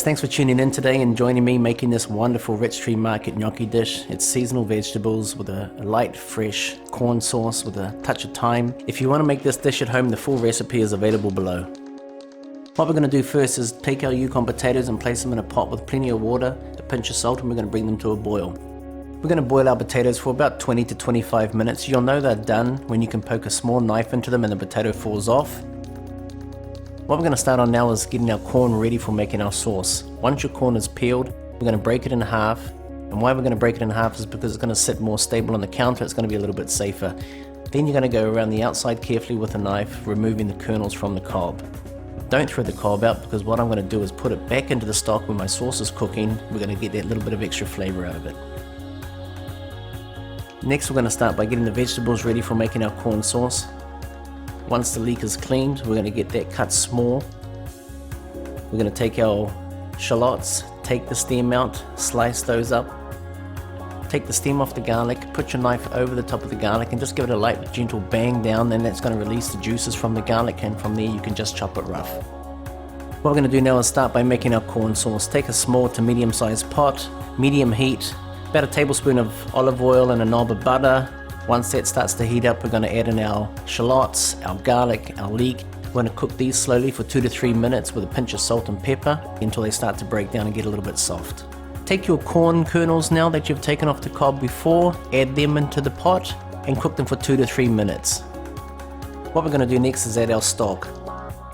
Thanks for tuning in today and joining me making this wonderful Richtree market gnocchi dish. It's seasonal vegetables with a light, fresh corn sauce with a touch of thyme. If you want to make this dish at home, the full recipe is available below. What we're going to do first is take our Yukon potatoes and place them in a pot with plenty of water, a pinch of salt, and we're going to bring them to a boil. We're going to boil our potatoes for about 20 to 25 minutes. You'll know they're done when you can poke a small knife into them and the potato falls off. What we're going to start on now is getting our corn ready for making our sauce. Once your corn is peeled, we're going to break it in half. And why we're going to break it in half is because it's going to sit more stable on the counter. It's going to be a little bit safer. Then you're going to go around the outside carefully with a knife, removing the kernels from the cob. Don't throw the cob out, because what I'm going to do is put it back into the stock when my sauce is cooking. We're going to get that little bit of extra flavor out of it. Next, we're going to start by getting the vegetables ready for making our corn sauce. Once the leek is cleaned, we're going to get that cut small. We're going to take our shallots, take the stem out, slice those up. Take the stem off the garlic, put your knife over the top of the garlic and just give it a light gentle bang down, then that's going to release the juices from the garlic, and from there you can just chop it rough. What we're going to do now is start by making our corn sauce. Take a small to medium sized pot, medium heat, about a tablespoon of olive oil and a knob of butter. Once that starts to heat up, we're going to add in our shallots, our garlic, our leek. We're going to cook these slowly for 2 to 3 minutes with a pinch of salt and pepper until they start to break down and get a little bit soft. Take your corn kernels now that you've taken off the cob before, add them into the pot and cook them for 2 to 3 minutes. What we're going to do next is add our stock.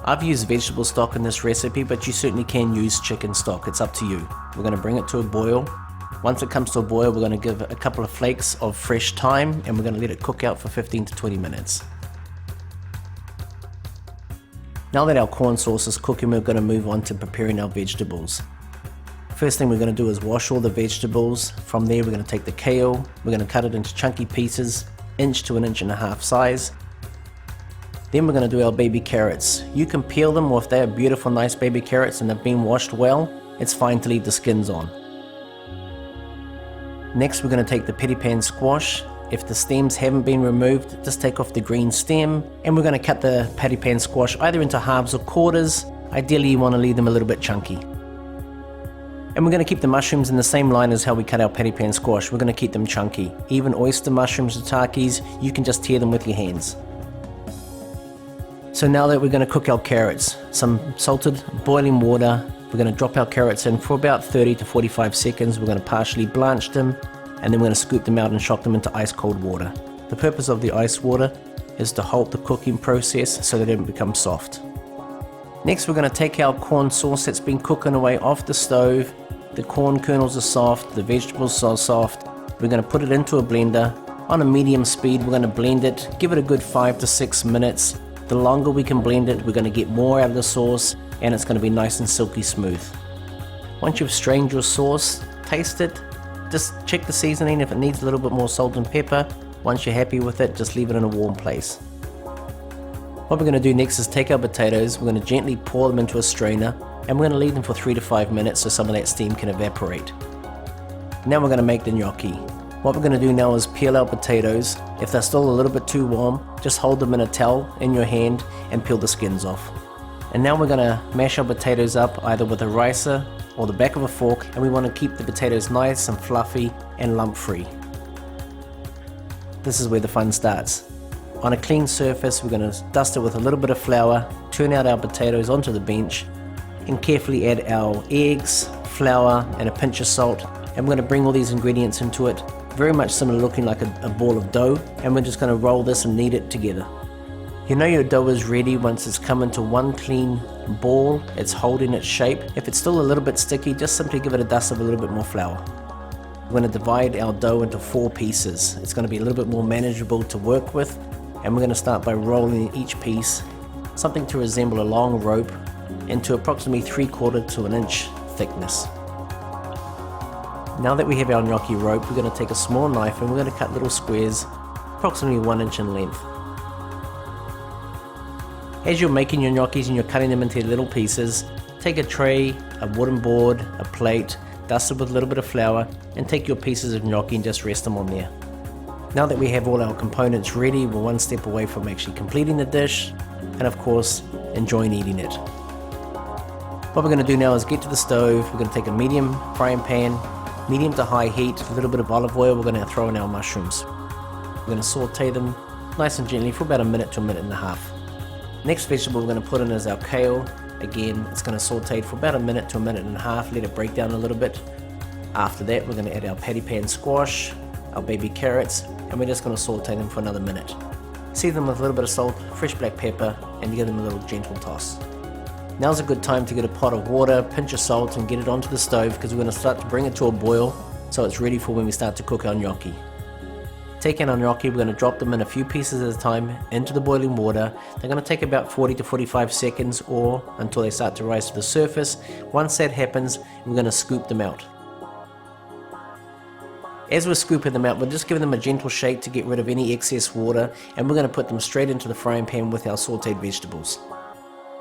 I've used vegetable stock in this recipe, but you certainly can use chicken stock. It's up to you. We're going to bring it to a boil. Once it comes to a boil, we're going to give a couple of flakes of fresh thyme and we're going to let it cook out for 15 to 20 minutes. Now that our corn sauce is cooking, we're going to move on to preparing our vegetables. First thing we're going to do is wash all the vegetables. From there we're going to take the kale, we're going to cut it into chunky pieces, 1 to 1.5 inches size. Then we're going to do our baby carrots. You can peel them, or if they are beautiful nice baby carrots and they've been washed well, it's fine to leave the skins on. Next we're going to take the petit pan squash. If the stems haven't been removed, just take off the green stem, and we're going to cut the petit pan squash either into halves or quarters. Ideally you want to leave them a little bit chunky. And we're going to keep the mushrooms in the same line as how we cut our petit pan squash. We're going to keep them chunky. Even oyster mushrooms, shiitakes, you can just tear them with your hands. So now that we're going to cook our carrots, some salted boiling water. We're going to drop our carrots in for about 30 to 45 seconds. We're going to partially blanch them, and then we're going to scoop them out and shock them into ice cold water. The purpose of the ice water is to halt the cooking process so that it becomes soft. Next we're going to take our corn sauce that's been cooking away off the stove. The corn kernels are soft, the vegetables are soft. We're going to put it into a blender. On a medium speed we're going to blend it, give it a good 5 to 6 minutes. The longer we can blend it, we're going to get more out of the sauce, and it's going to be nice and silky smooth. Once you've strained your sauce, taste it. Just check the seasoning if it needs a little bit more salt and pepper. Once you're happy with it, just leave it in a warm place. What we're going to do next is take our potatoes, we're going to gently pour them into a strainer, and we're going to leave them for 3 to 5 minutes so some of that steam can evaporate. Now we're going to make the gnocchi. What we're going to do now is peel our potatoes. If they're still a little bit too warm, just hold them in a towel in your hand and peel the skins off. And now we're going to mash our potatoes up either with a ricer or the back of a fork, and we want to keep the potatoes nice and fluffy and lump free. This is where the fun starts. On a clean surface we're going to dust it with a little bit of flour, turn out our potatoes onto the bench and carefully add our eggs, flour and a pinch of salt, and we're going to bring all these ingredients into it, very much similar looking like a ball of dough, and we're just going to roll this and knead it together. You know your dough is ready once it's come into one clean ball, it's holding its shape. If it's still a little bit sticky, just simply give it a dust of a little bit more flour. We're going to divide our dough into 4 pieces. It's going to be a little bit more manageable to work with, and we're going to start by rolling each piece, something to resemble a long rope, into approximately 3/4 to 1 inch thickness. Now that we have our gnocchi rope, we're going to take a small knife and we're going to cut little squares approximately 1 inch in length. As you're making your gnocchis and you're cutting them into little pieces, take a tray, a wooden board, a plate, dust it with a little bit of flour, and take your pieces of gnocchi and just rest them on there. Now that we have all our components ready, we're one step away from actually completing the dish, and of course, enjoying eating it. What we're going to do now is get to the stove. We're going to take a medium frying pan, medium to high heat, a little bit of olive oil. We're going to throw in our mushrooms. We're going to saute them nice and gently for about a minute to a minute and a half. Next vegetable we're going to put in is our kale. Again, it's going to saute for about a minute to a minute and a half, let it break down a little bit. After that, we're going to add our patty pan squash, our baby carrots, and we're just going to saute them for another minute. Season them with a little bit of salt, fresh black pepper, and give them a little gentle toss. Now's a good time to get a pot of water, pinch of salt, and get it onto the stove because we're going to start to bring it to a boil so it's ready for when we start to cook our gnocchi. Taking our gnocchi, we're going to drop them in a few pieces at a time into the boiling water. They're going to take about 40 to 45 seconds or until they start to rise to the surface. Once that happens, we're going to scoop them out. As we're scooping them out, we're just giving them a gentle shake to get rid of any excess water, and we're going to put them straight into the frying pan with our sauteed vegetables.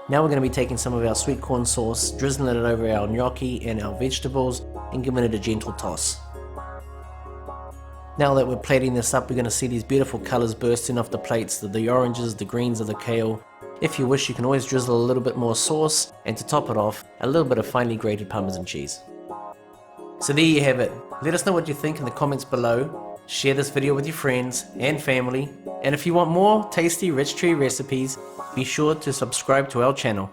Now we're going to be taking some of our sweet corn sauce, drizzling it over our gnocchi and our vegetables, and giving it a gentle toss. Now that we're plating this up, we're going to see these beautiful colors bursting off the plates, the oranges, the greens of the kale. If you wish, you can always drizzle a little bit more sauce, and to top it off, a little bit of finely grated Parmesan cheese. So there you have it. Let us know what you think in the comments below. Share this video with your friends and family. And if you want more tasty Richtree recipes, be sure to subscribe to our channel.